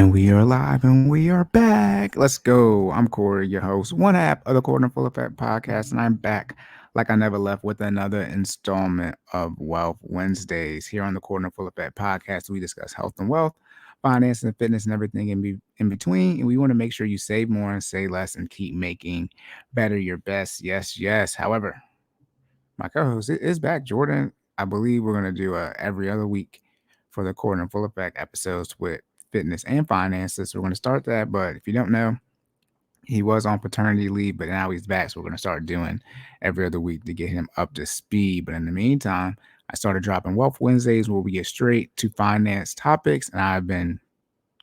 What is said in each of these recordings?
And we are live and we are back. Let's go. I'm Cory, your host, one half of the Quarter Full Effect podcast, and I'm back like I never left with another installment of Wealth Wednesdays. Here on the Quarter Full Effect podcast, we discuss health and wealth, finance and fitness, and everything in between. And we want to make sure you save more and say less and keep making better your best. Yes, yes. However, my co-host is back, Jordan. I believe we're going to do every other week for the Quarter and Full Effect episodes with fitness and finances. We're going to start that, but if you don't know, he was on paternity leave, but now he's back. So we're going to start doing every other week to get him up to speed. But in the meantime, I started dropping Wealth Wednesdays where we get straight to finance topics, and I've been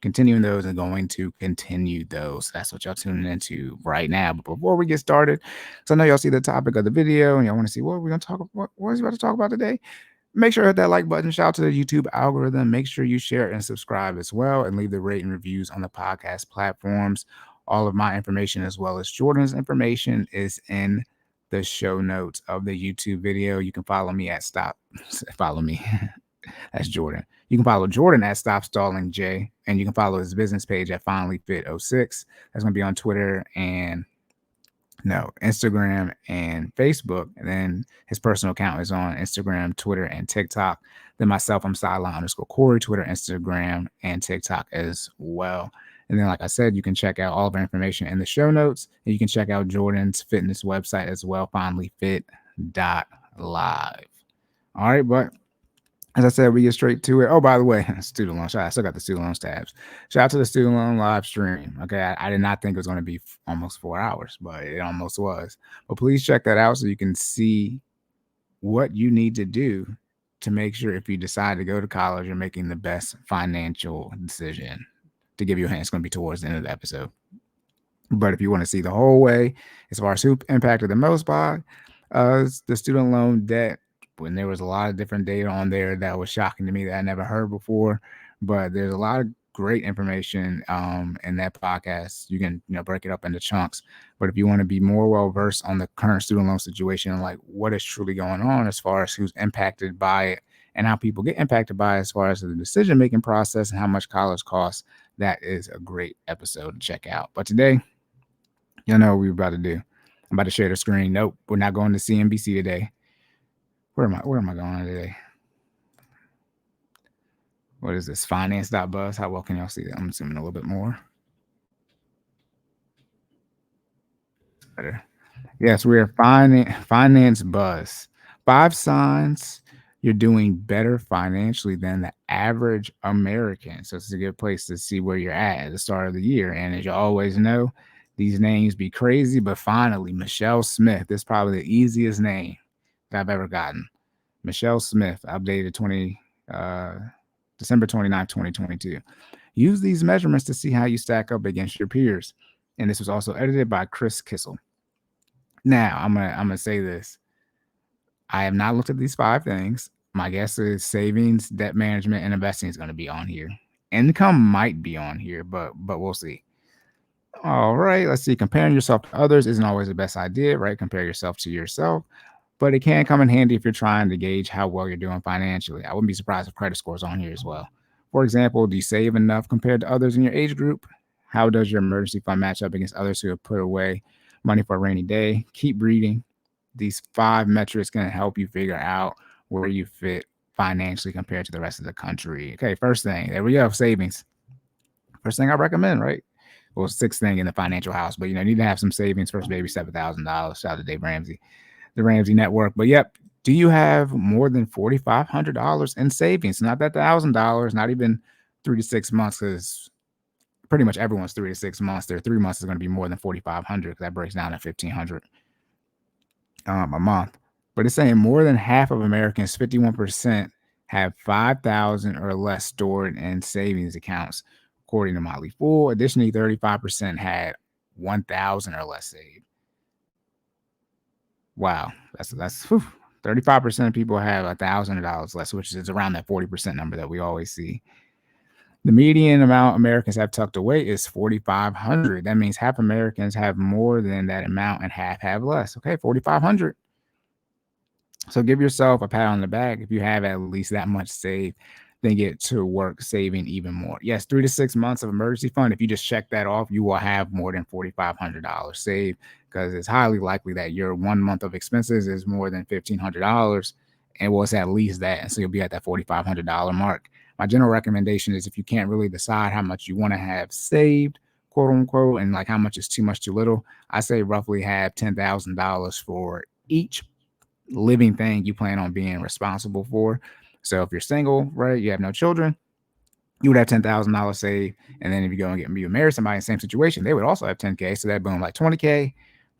continuing those and going to continue those. That's what y'all tuning into right now. But before we get started, so I know y'all see the topic of the video and y'all want to see what we're going to talk about. What is he about to talk about today? Make sure to hit that like button. Shout out to the YouTube algorithm. Make sure you share and subscribe as well, and leave the rating reviews on the podcast platforms. All of my information, as well as Jordan's information, is in the show notes of the YouTube video. You can follow me at stop. Follow me. That's Jordan. You can follow Jordan at Stop Stalling J, and you can follow his business page at FinallyFit06. That's going to be on Twitter and Instagram and Facebook. And then his personal account is on Instagram, Twitter, and TikTok. Then myself, I'm sideline_Cory, Twitter, Instagram, and TikTok as well. And then, like I said, you can check out all of our information in the show notes. And you can check out Jordan's fitness website as well, FinallyFit.live. All right, but as I said, we get straight to it. Oh, by the way, student loan. I still got the student loans tabs. Shout out to the student loan live stream. Okay, I did not think it was going to be almost 4 hours, but it almost was. But please check that out so you can see what you need to do to make sure if you decide to go to college, you're making the best financial decision. To give you a hint, it's going to be towards the end of the episode. But if you want to see the whole way, as far as who impacted the most by the student loan debt, when there was a lot of different data on there that was shocking to me that I never heard before, but there's a lot of great information in that podcast. You can break it up into chunks, but if you want to be more well versed on the current student loan situation and like what is truly going on as far as who's impacted by it and how people get impacted by it as far as the decision making process and how much college costs, that is a great episode to check out. But today, you know what we're about to do. I'm about to share the screen. Nope, we're not going to CNBC today. Where am I going today? What is this? Finance.buzz. How well can y'all see that? I'm zooming a little bit more. Better. Yes, we are finance buzz. 5 signs you're doing better financially than the average American. So it's a good place to see where you're at the start of the year. And as you always know, these names be crazy, but finally, Michelle Smith. This is probably the easiest name that I've ever gotten. Michelle Smith, updated December 29th, 2022. Use these measurements to see how you stack up against your peers. And this was also edited by Chris Kissel. Now, I'm gonna say this. I have not looked at these 5 things. My guess is savings, debt management, and investing is going to be on here. Income might be on here, but we'll see. All right, let's see. Comparing yourself to others isn't always the best idea, right? Compare yourself to yourself, but it can come in handy if you're trying to gauge how well you're doing financially. I wouldn't be surprised if credit scores on here as well. For example, do you save enough compared to others in your age group? How does your emergency fund match up against others who have put away money for a rainy day? Keep reading. These 5 metrics can help you figure out where you fit financially compared to the rest of the country. Okay, first thing, there we go, savings. First thing I recommend, right? Well, 6th thing in the financial house, but you need to have some savings. First baby, $7,000. Shout out to Dave Ramsey, the Ramsey Network. But yep, do you have more than $4,500 in savings? Not that $1,000, not even 3 to 6 months, because pretty much everyone's 3 to 6 months. Their 3 months is going to be more than 4,500 because that breaks down to 1,500 a month. But it's saying more than half of Americans, 51%, have 5,000 or less stored in savings accounts, according to Motley Fool. Additionally, 35% had 1,000 or less saved. Wow, that's 35% of people have $1,000 less, which is around that 40% number that we always see. The median amount Americans have tucked away is $4,500. That means half Americans have more than that amount and half have less. Okay, $4,500. So give yourself a pat on the back if you have at least that much saved. then get to work saving even more. Yes, 3 to 6 months of emergency fund. If you just check that off, you will have more than $4,500 saved, because it's highly likely that your 1 month of expenses is more than $1,500, and was at least that. So you'll be at that $4,500 mark. My general recommendation is, if you can't really decide how much you want to have saved, quote unquote, and like how much is too much, too little, I say roughly have $10,000 for each living thing you plan on being responsible for. So if you're single, right, you have no children, you would have $10,000 saved. And then if you go and you marry somebody in the same situation, they would also have 10K. So that boom, like 20K,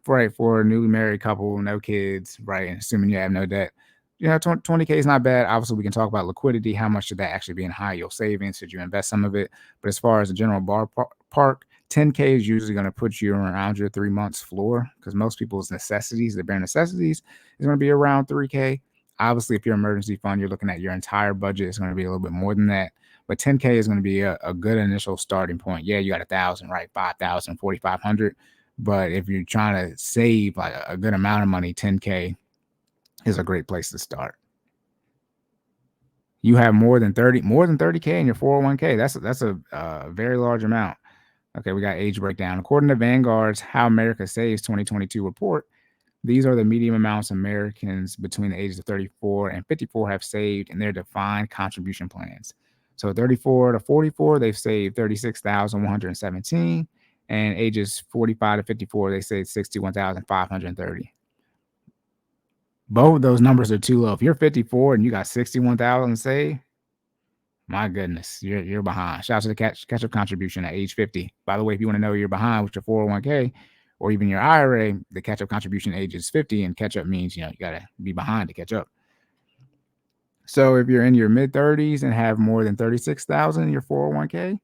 right, for a newly married couple, no kids, right, and assuming you have no debt. 20K is not bad. Obviously, we can talk about liquidity. How much should that actually be in high yield savings? Should you invest some of it? But as far as the general ballpark, 10K is usually going to put you around your 3 months floor, because most people's necessities, their bare necessities, is going to be around 3K. Obviously, if you're emergency fund, you're looking at your entire budget. It's going to be a little bit more than that. But 10K is going to be a good initial starting point. Yeah, you got 1,000, right? 5,000, 4,500. But if you're trying to save like a good amount of money, 10K is a great place to start. You have more than 30K in your 401K. That's a very large amount. Okay, we got age breakdown. According to Vanguard's How America Saves 2022 report, these are the median amounts Americans between the ages of 34 and 54 have saved in their defined contribution plans. So 34 to 44, they've saved 36,117, and ages 45 to 54, they saved 61,530. Both of those numbers are too low. If you're 54 and you got 61,000 saved, my goodness, you're behind. Shout out to the catch-up contribution at age 50. By the way, if you want to know you're behind with your 401k or even your IRA, the catch-up contribution age is 50, and catch-up means, you got to be behind to catch up. So if you're in your mid-30s and have more than 36,000 in your 401k,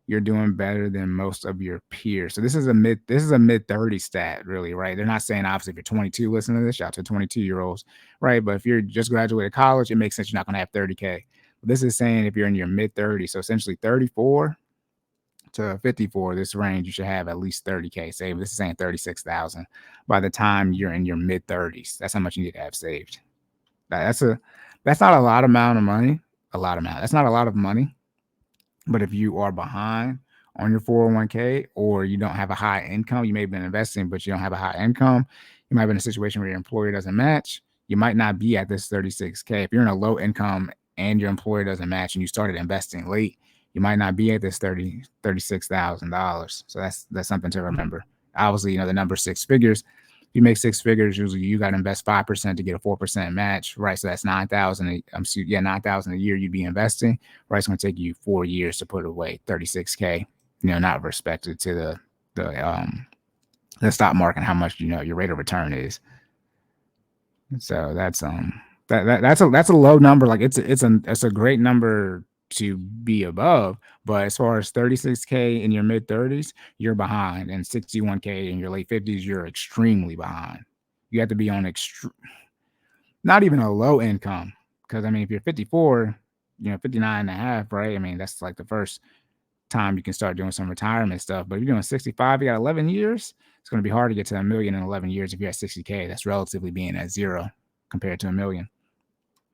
you're doing better than most of your peers. So this is a mid-30 stat, really, right? They're not saying, obviously, if you're 22 listening to this, shout out to 22-year-olds, right? But if you're just graduated college, it makes sense you're not going to have 30K. But this is saying if you're in your mid-30s, so essentially 34 to 54, this range, you should have at least 30K saved. This is saying 36,000 by the time you're in your mid-30s. That's how much you need to have saved. That's not a lot amount of money. That's not a lot of money. But if you are behind on your 401k, or you don't have a high income, you may have been investing, but you don't have a high income, you might be in a situation where your employer doesn't match, you might not be at this 36K. If you're in a low income and your employer doesn't match and you started investing late, you might not be at this $36,000. So that's something to remember. Obviously, the number 6 figures. If you make 6 figures, usually you got to invest 5% to get a 4% match, right? So that's 9,000. 9,000 a year you'd be investing, right? It's going to take you 4 years to put away 36K. Not respected to the stock market, how much your rate of return is. So that's that's a low number. Like it's a great number to be above, but as far as 36K in your mid 30s, you're behind, and 61K in your late 50s, you're extremely behind. You have to be on not even a low income, because if you're 54, 59 and a half, right? That's like the first time you can start doing some retirement stuff. But if you're doing 65, you got 11 years, it's going to be hard to get to $1 million in 11 years if you're at 60K. That's relatively being at zero compared to $1 million.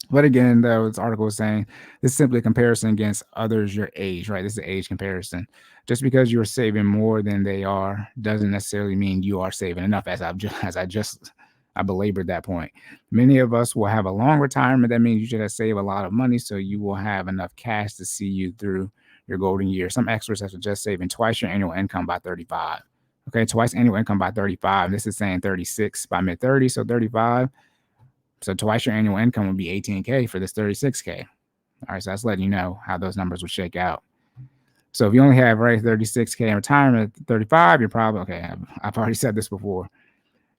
But again, though, this article is saying this is simply a comparison against others your age, right? This is an age comparison. Just because you're saving more than they are doesn't necessarily mean you are saving enough, I belabored that point. Many of us will have a long retirement. That means you should have saved a lot of money, so you will have enough cash to see you through your golden years. Some experts have suggested saving twice your annual income by 35. Okay, twice annual income by 35. This is saying 36 by mid 30, so 35. So twice your annual income would be 18K for this 36K. All right, so that's letting you know how those numbers would shake out. So if you only have 36K in retirement at 35, you're probably okay. I've already said this before.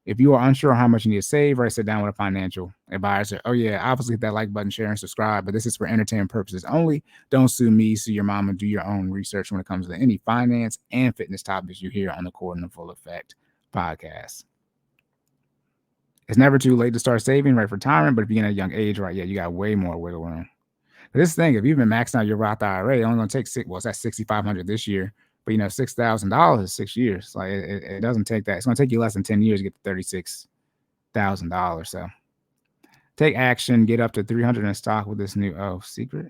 If you are unsure how much you need to save, sit down with a financial advisor. Oh yeah, obviously hit that like button, share, and subscribe. But this is for entertainment purposes only. Don't sue me, sue your mom, and do your own research when it comes to any finance and fitness topics you hear on the Cory in Full Effect podcast. It's never too late to start saving, right, for retirement. But if you're in a young age, right, you got way more wiggle room. But this thing, if you've been maxing out your Roth IRA, it's only going to take it's at $6,500 this year. But $6,000 is 6 years. Like it doesn't take that. It's going to take you less than 10 years to get to $36,000. So take action. Get up to 300 in stock with this new secret.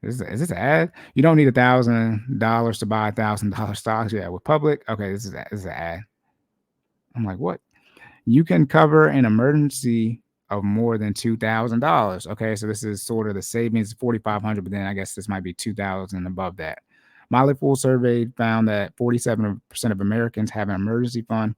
Is this an ad? You don't need $1,000 to buy $1,000 stocks. Yeah, with public. Okay, this is an ad. I'm like, what? You can cover an emergency of more than $2,000. Okay, so this is sort of the savings 4,500, but then I guess this might be 2,000 above that. Motley Fool survey found that 47% of Americans have an emergency fund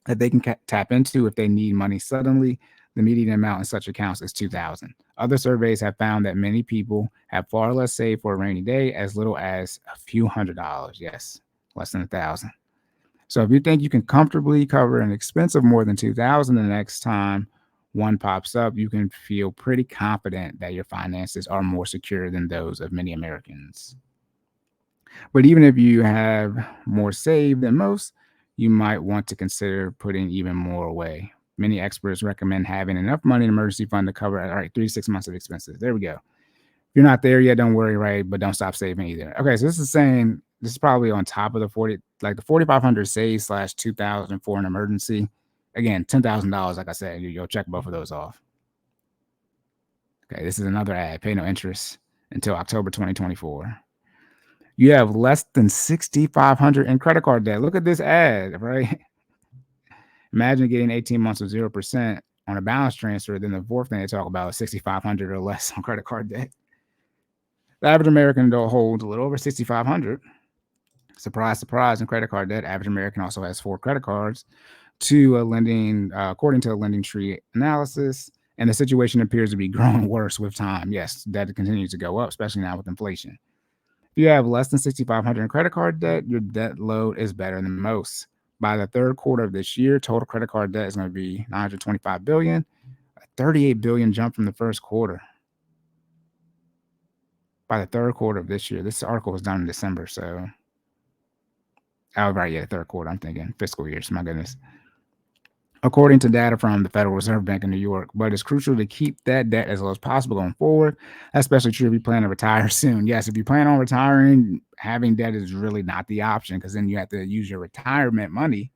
that they can tap into if they need money suddenly. The median amount in such accounts is 2,000. Other surveys have found that many people have far less saved for a rainy day, as little as a few $100s. Yes, less than 1,000. So if you think you can comfortably cover an expense of more than 2,000 the next time one pops up, you can feel pretty confident that your finances are more secure than those of many Americans. But even if you have more saved than most, you might want to consider putting even more away. Many experts recommend having enough money in an emergency fund to cover, all right, 3 to 6 months of expenses. There we go. If you're not there yet, don't worry, right? But don't stop saving either. Okay, so this is saying this is probably on top of the 40, like the 4,500 save / 2,000 for an emergency. Again, $10,000, like I said, you'll check both of those off. Okay, this is another ad. Pay no interest until October 2024. You have less than 6,500 in credit card debt. Look at this ad, right? Imagine getting 18 months of 0% on a balance transfer. Then the fourth thing they talk about is 6,500 or less on credit card debt. The average American adult holds a little over 6,500. Surprise, surprise, in credit card debt. Average American also has 4 credit cards. According to a lending tree analysis, and the situation appears to be growing worse with time. Yes, debt continues to go up, especially now with inflation. If you have less than 6,500 in credit card debt, your debt load is better than most. By the third quarter of this year, total credit card debt is going to be $925 billion, a $38 billion jump from the first quarter. By the third quarter of this year, this article was done in December, so the third quarter. I'm thinking fiscal years. My goodness. According to data from the Federal Reserve Bank in New York, but it's crucial to keep that debt as low as possible going forward, especially true if you plan to retire soon. Yes, if you plan on retiring, having debt is really not the option because then you have to use your retirement money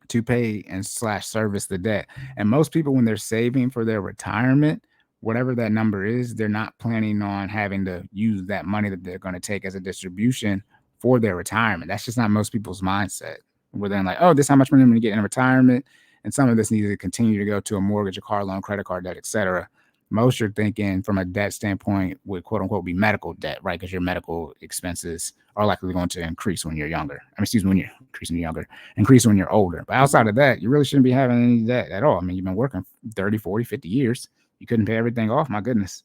to pay and / service the debt. And most people, when they're saving for their retirement, whatever that number is, they're not planning on having to use that money that they're going to take as a distribution for their retirement. That's just not most people's mindset. Where they're like, oh, this is how much money I'm going to get in retirement, and some of this needs to continue to go to a mortgage, a car loan, credit card debt, etc. Most are thinking from a debt standpoint would quote unquote be medical debt, right? Because your medical expenses are likely going to increase when you're younger. When you're increase when you're older. But outside of that, you really shouldn't be having any debt at all. I mean, you've been working 30, 40, 50 years. You couldn't pay everything off. My goodness.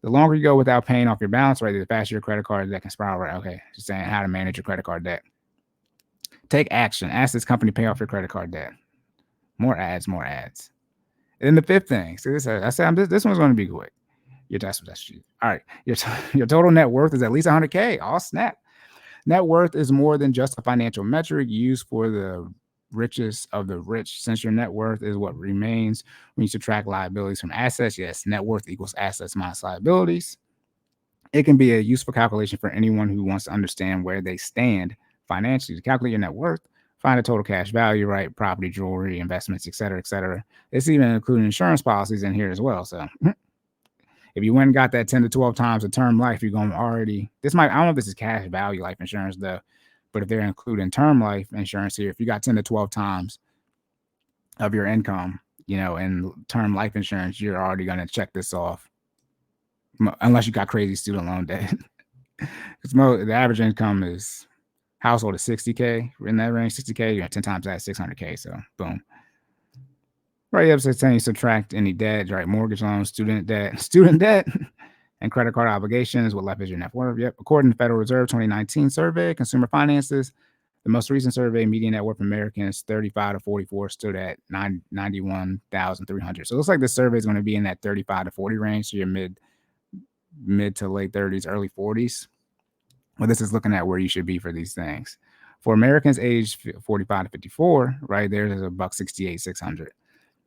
The longer you go without paying off your balance rate, the faster your credit card debt can spiral. Right? Okay, just saying how to manage your credit card debt. Take action. Ask this company to pay off your credit card debt. More ads, more ads. And then the fifth thing. So this one's going to be quick. That's all right. Your total net worth is at least 100K. Oh, snap. Net worth is more than just a financial metric used for the richest of the rich. Since your net worth is what remains when you subtract liabilities from assets, yes, net worth equals assets minus liabilities. It can be a useful calculation for anyone who wants to understand where they stand financially. To calculate your net worth, find a total cash value, right? Property, jewelry, investments, et cetera, et cetera. It's even including insurance policies in here as well. So if you went and got that 10 to 12 times a term life, you're going to already, I don't know if this is cash value life insurance though, but if they're including term life insurance here, if you got 10 to 12 times of your income, in term life insurance, you're already going to check this off. Unless you got crazy student loan debt. Because the average income is household is 60K, in that range, 60K, you got 10 times that, 600K. So boom. Right, you have to say you subtract any debt, right? Mortgage loans, student debt, and credit card obligations. What left is your net worth? Yep. According to Federal Reserve 2019 survey, consumer finances, the most recent survey, median net worth of Americans 35 to 44 stood at 91,300. So it looks like the survey is going to be in that 35 to 40 range. So you're mid to late 30s, early 40s. Well, this is looking at where you should be for these things. For Americans aged 45 to 54, right, there's a $168,600.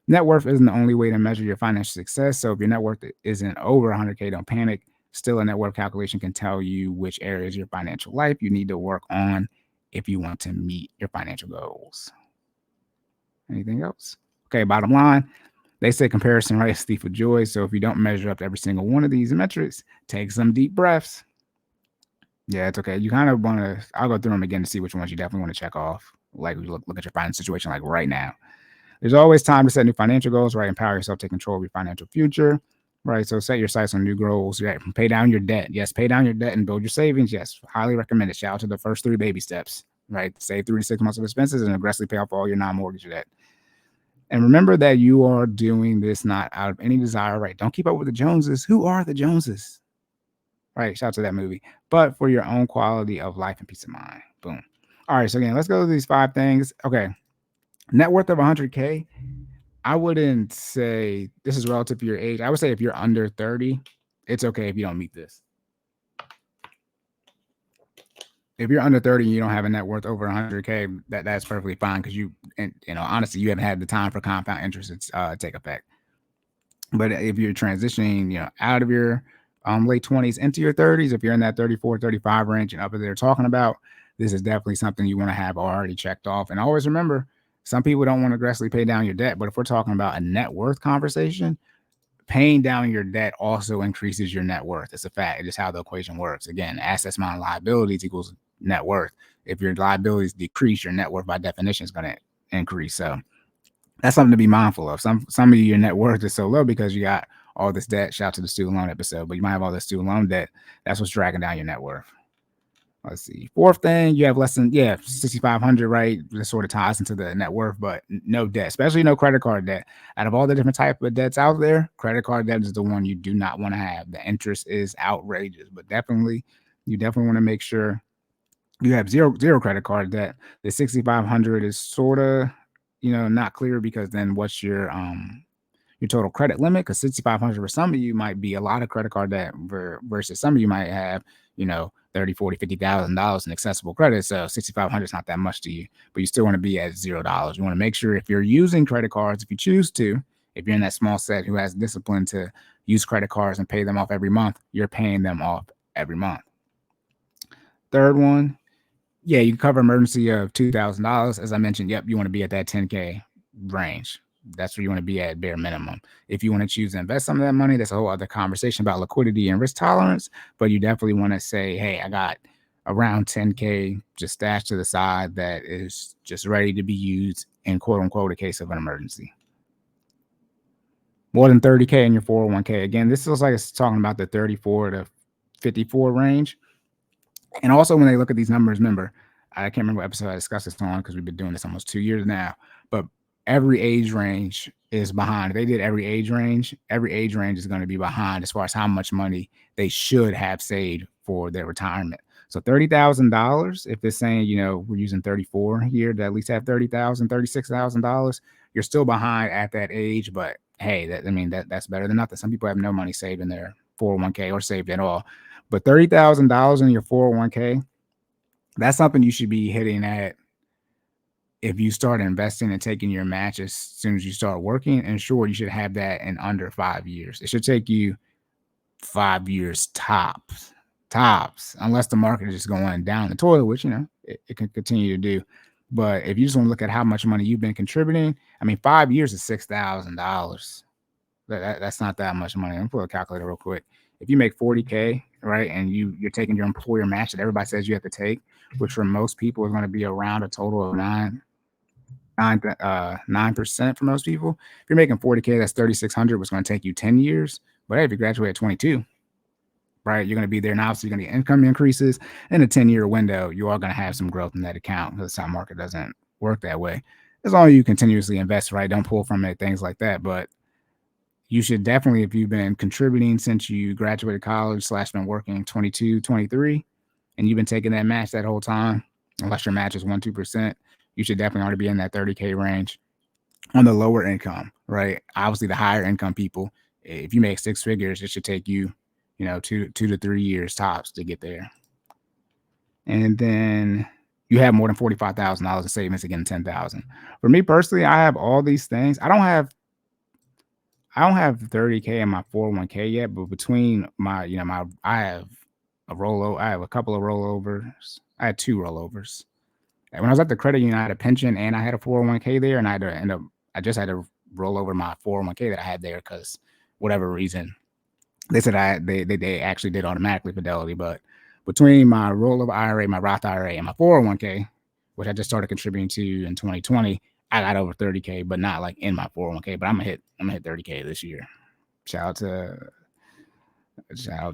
Net worth isn't the only way to measure your financial success. So if your net worth isn't over 100K, don't panic. Still, a net worth calculation can tell you which areas of your financial life you need to work on if you want to meet your financial goals. Anything else? Okay, bottom line, They say comparison, right, is thief of joy. So if you don't measure up to every single one of these metrics, take some deep breaths. Yeah, it's okay. You kind of want to, I'll go through them again to see which ones you definitely want to check off. Like look at your financial situation like right now. There's always time to set new financial goals, right? Empower yourself, take control of your financial future, right? So set your sights on new goals, right? Pay down your debt. Yes, pay down your debt and build your savings. Yes, highly recommend it. Shout out to the first 3 baby steps, right? Save 3 to 6 months of expenses and aggressively pay off all your non-mortgage debt. And remember that you are doing this not out of any desire, right? Don't keep up with the Joneses. Who are the Joneses? Right? Shout out to that movie. But for your own quality of life and peace of mind. Boom. All right. So again, let's go to these 5 things. Okay. Net worth of 100K. I wouldn't say this is relative to your age. I would say if you're under 30, it's okay if you don't meet this. If you're under 30 and you don't have a net worth over 100K, that's perfectly fine because honestly, you haven't had the time for compound interest to take effect. But if you're transitioning, out of your late 20s into your 30s, if you're in that 34, 35 range and up there talking about, this is definitely something you want to have already checked off. And always remember, some people don't want to aggressively pay down your debt, but if we're talking about a net worth conversation, paying down your debt also increases your net worth. It's a fact. It's just how the equation works. Again, assets minus liabilities equals net worth. If your liabilities decrease, your net worth by definition is going to increase. So that's something to be mindful of. Some of you, your net worth is so low because you got all this debt. Shout out to the student loan episode, but you might have all this student loan debt. That's what's dragging down your net worth. Let's see. 4th thing, you have less than 6,500, right? This sort of ties into the net worth, but no debt, especially no credit card debt. Out of all the different type of debts out there, credit card debt is the one you do not want to have. The interest is outrageous, but you definitely want to make sure you have zero credit card debt. The 6,500 is sort of not clear because then what's your total credit limit? Because 6,500 for some of you might be a lot of credit card debt versus some of you might have 30, 40, $50,000 in accessible credit. So 6,500 is not that much to you, but you still want to be at $0. You want to make sure if you're using credit cards, if you choose to, if you're in that small set who has discipline to use credit cards and pay them off every month, you're paying them off every month. 3rd one, you cover emergency of $2,000. As I mentioned, you want to be at that 10K range. That's where you want to be at bare minimum. If you want to choose to invest some of that money, that's a whole other conversation about liquidity and risk tolerance. But you definitely want to say, hey, I got around 10K just stashed to the side that is just ready to be used in quote unquote a case of an emergency. More than 30K in your 401K. Again, this feels like it's talking about the 34 to 54 range. And also when they look at these numbers, remember, I can't remember what episode I discussed this on because we've been doing this almost 2 years now, but every age range is behind. If they did every age range is going to be behind as far as how much money they should have saved for their retirement. So $30,000, if it's saying, we're using 34 here to at least have $30,000, $36,000, you're still behind at that age. But hey, that's better than nothing. Some people have no money saved in their 401k or saved at all. But $30,000 in your 401k, that's something you should be hitting at if you start investing and taking your match as soon as you start working. And sure, you should have that in under 5 years. It should take you 5 years tops, unless the market is just going down the toilet, which, it can continue to do. But if you just want to look at how much money you've been contributing, 5 years is $6,000. That's not that much money. Let me pull a calculator real quick. If you make 40K, right, and you're taking your employer match that everybody says you have to take, which for most people is going to be around a total of 9% for most people. If you're making 40K, that's 3,600, which is going to take you 10 years. But hey, if you graduate at 22, right, you're going to be there now. So you're going to get income increases in a 10-year window. You are going to have some growth in that account because the stock market doesn't work that way. As long as you continuously invest, right, don't pull from it, things like that. But you should definitely, if you've been contributing since you graduated college / been working 22, 23, and you've been taking that match that whole time, unless your match is 1%, 2%, you should definitely already be in that 30K range on the lower income, right? Obviously, the higher income people, if you make 6 figures, it should take you, 2 to 3 years tops to get there. And then you have more than $45,000 in savings, again, 10,000. For me personally, I have all these things. I don't have 30K in my 401k yet, but between my, I have a rollover. I have a couple of rollovers. I had 2 rollovers. And when I was at the credit union, I had a pension and I had a 401k there, and I just had to roll over my 401k that I had there because whatever reason they said they actually did automatically Fidelity, but between my rollover IRA, my Roth IRA, and my 401k, which I just started contributing to in 2020, I got over 30K, but not like in my 401k. But I'm gonna hit 30K this year. Shout out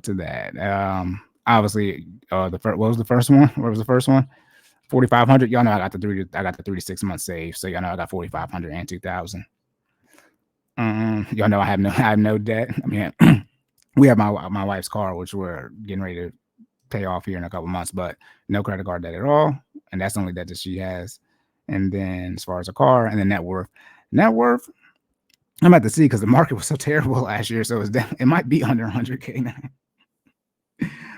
to that. Obviously, what was the first one? What was the first one? 4,500. Y'all know I got the 3 to 6 months saved, so y'all know I got 4,500 and 2,000. Y'all know I have no debt. I mean, we have my wife's car, which we're getting ready to pay off here in a couple months, but no credit card debt at all, and that's the only debt that she has. And then as far as a car, and then net worth, I'm at to see because the market was so terrible last year, so it might be under 100K now.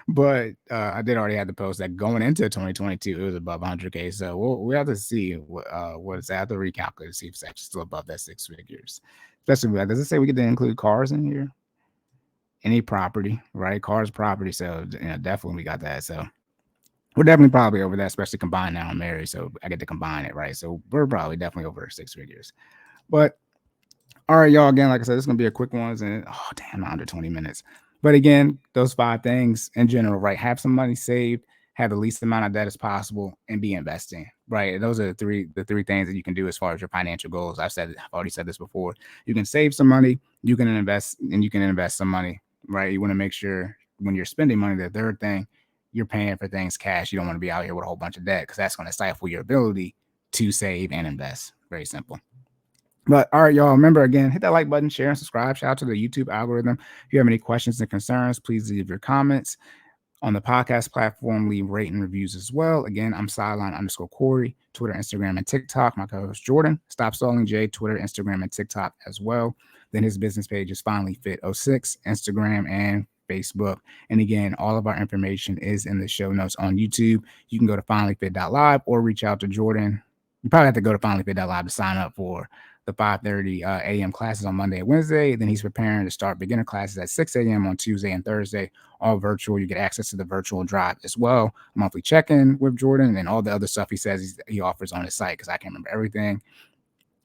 But I did already have the post that going into 2022 it was above 100K, so we'll have to see what it's at. To recalculate to see if it's actually still above that 6 figures. Especially, does it say we get to include cars in here? Any property, right? Cars, property. So definitely we got that. So we're definitely probably over that, especially combined now I'm married, so I get to combine it, right? So we're probably definitely over 6 figures. But all right, y'all, again, like I said, this is going to be a quick one. And not under 20 minutes. But again, those 5 things in general, right? Have some money saved, have the least amount of debt as possible, and be investing, right? Those are the three things that you can do as far as your financial goals. I've already said this before. You can save some money, you can invest, and you can invest some money, right? You want to make sure when you're spending money, the third thing, you're paying for things cash. You don't want to be out here with a whole bunch of debt because that's going to stifle your ability to save and invest. Very simple. But all right, y'all, remember, again, hit that like button, share, and subscribe. Shout out to the YouTube algorithm. If you have any questions and concerns, please leave your comments. On the podcast platform, leave rate and reviews as well. Again, I'm sideline_Cory, Twitter, Instagram, and TikTok. My co-host Jordan, Stop Stalling Jay, Twitter, Instagram, and TikTok as well. Then his business page is FinallyFit06, Instagram, and Facebook. And again, all of our information is in the show notes on YouTube. You can go to FinallyFit.live or reach out to Jordan. You probably have to go to FinallyFit.live to sign up for the 5:30 a.m. classes on Monday and Wednesday. Then he's preparing to start beginner classes at 6 a.m. on Tuesday and Thursday, all virtual. You get access to the virtual drive as well, monthly check-in with Jordan, and all the other stuff he says he offers on his site, because I can't remember everything.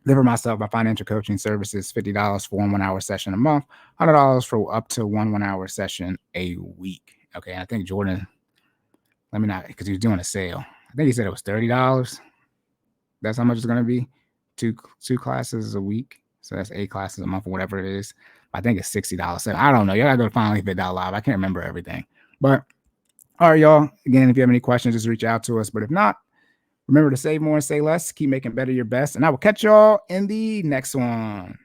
Then for myself, my financial coaching services, $50 for 1 1-hour session a month, $100 for up to 1 1-hour session a week. Okay, and I think Jordan, let me not, because he was doing a sale. I think he said it was $30. That's how much it's going to be. Two classes a week, so that's 8 classes a month or whatever it is. I think it's $60. So I don't know. You gotta go to FinallyFit.live. I can't remember everything. But all right, y'all. Again, if you have any questions, just reach out to us. But if not, remember to save more and say less. Keep making better your best. And I will catch y'all in the next one.